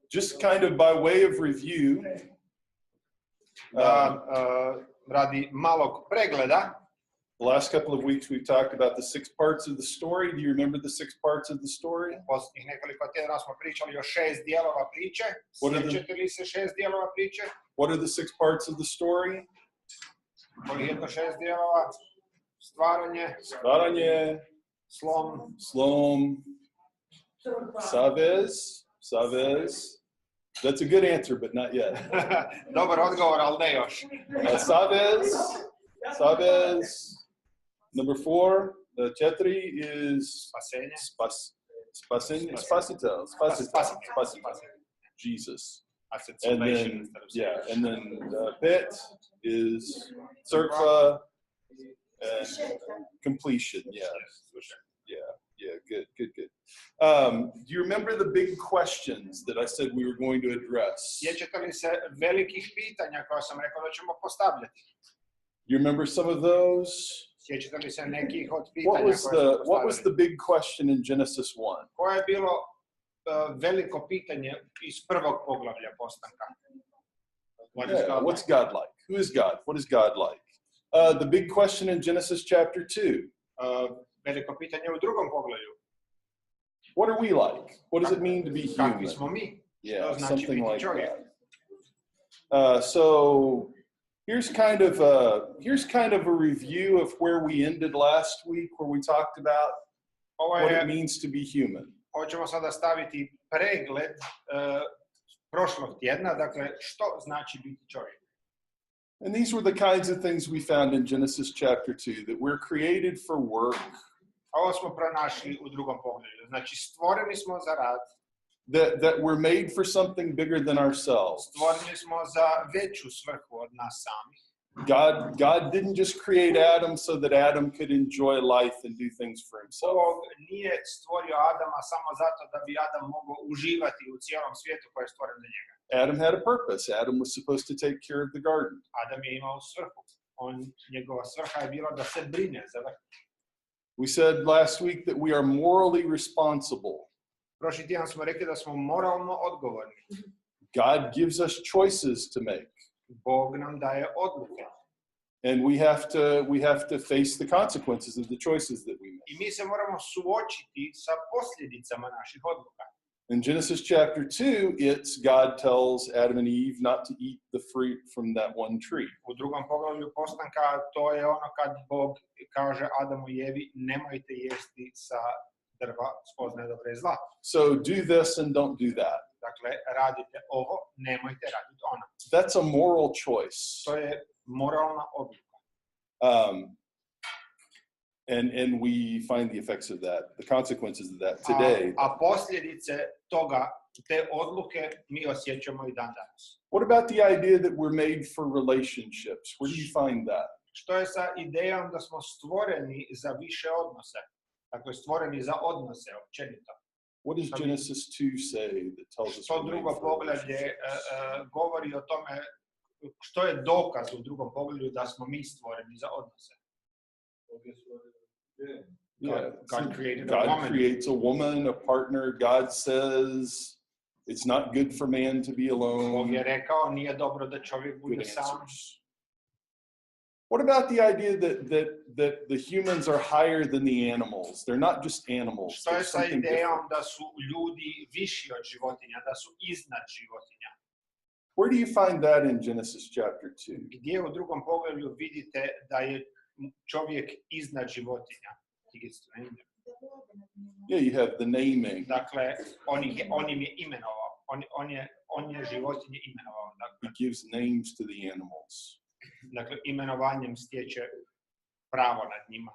just kind of by way of review, radi malog pregleda, the last couple of weeks we've talked about the 6 parts of the story. Do you remember the 6 parts of the story? posljednjih nekoliko tjedana smo pričali o 6 dijelova priče. Sjećate li se 6 dijelova priče? What are the 6 parts of the story? Kojih je to 6 dijelova? Stvaranje, slom, savez. That's a good answer, but not yet. Dobar odgovor, ali ne još. Savez. Number 4, 4 is spasitel. Jesus. And then, and then 5 is Crkva and completion. Good. Do you remember the big questions that I said we were going to address? Sjećate li se velikih pitanja koja sam rekao da ćemo postavljati? You remember some of those? Sjećate li se nekih od pitanja What was the big question in Genesis 1? Koje je bilo veliko pitanje iz prvog poglavlja postanka? What's God like? Who is God? What is God like? The big question in Genesis chapter 2. Veliko pitanje u drugom poglavlju. What are we like? What does it mean to be human? Kakvi smo mi? Yeah, znači something biti like čovjek? that. So here's kind of a review of where we ended last week, where we talked about what it means to be human. Hoćemo sada staviti pregled prošlog tjedna, dakle što znači biti čovjek. And these were the kinds of things we found in Genesis chapter 2, that we're created for work. Ovo smo pronašli u drugom poglavlju. Znači stvoreni smo za rad. That we're made for something bigger than ourselves. Stvoreni smo za veću svrhu od nas samih. God didn't just create Adam so that Adam could enjoy life and do things for himself. Bog nije stvorio Adama samo zato da bi Adam mogao uživati u cijelom svijetu koji je stvoren za njega. Adam had a purpose. Adam was supposed to take care of the garden. Adam je imao svrhu. Njegova svrha je bila da se brine za vrt. We said last week that we are morally responsible. Prošli tjedan smo rekli da smo moralno odgovorni. God gives us choices to make. Bog nam daje odluke. And we have to face the consequences of the choices that we make. I mi se moramo suočiti sa posljedicama naših odluka. In Genesis chapter 2, it's God tells Adam and Eve not to eat the fruit from that one tree. U drugom poglavlju postanka to je ono kad Bog kaže Adamu i Evi nemojte jesti sa drva spoznaje dobra i zla. So do this and don't do that. Dakle, radite ovo, nemojte raditi ono. That's a moral choice. To je moralna odluka. And we find the effects of that, the consequences of that today. A posljedice toga, te odluke, mi osjećamo i dan danas. What about the idea that we're made for relationships? Where do you find that? Što je sa idejom da smo stvoreni za više odnose? Dakle, stvoreni za odnose, općenito. What does Genesis 2 say that tells us? Što drugo poglavlje govori o tome, što je dokaz u drugom poglavlju da smo mi stvoreni za odnose? God creates a woman, a partner. God says it's not good for man to be alone. Bog je rekao nije dobro da čovjek bude sam. What about the idea that the humans are higher than the animals? They're not just animals. Što je sa idejom da su ljudi viši od životinja, da su iznad životinja? Where do you find that in Genesis chapter 2? Gdje u drugom poglavlju vidite da je čovjek iznad životinja? Yeah, you have the naming. Dakle, on im je imenovao. On je životinje imenovao. Dakle. He gives names to the animals. Dakle, imenovanjem stječe pravo nad njima.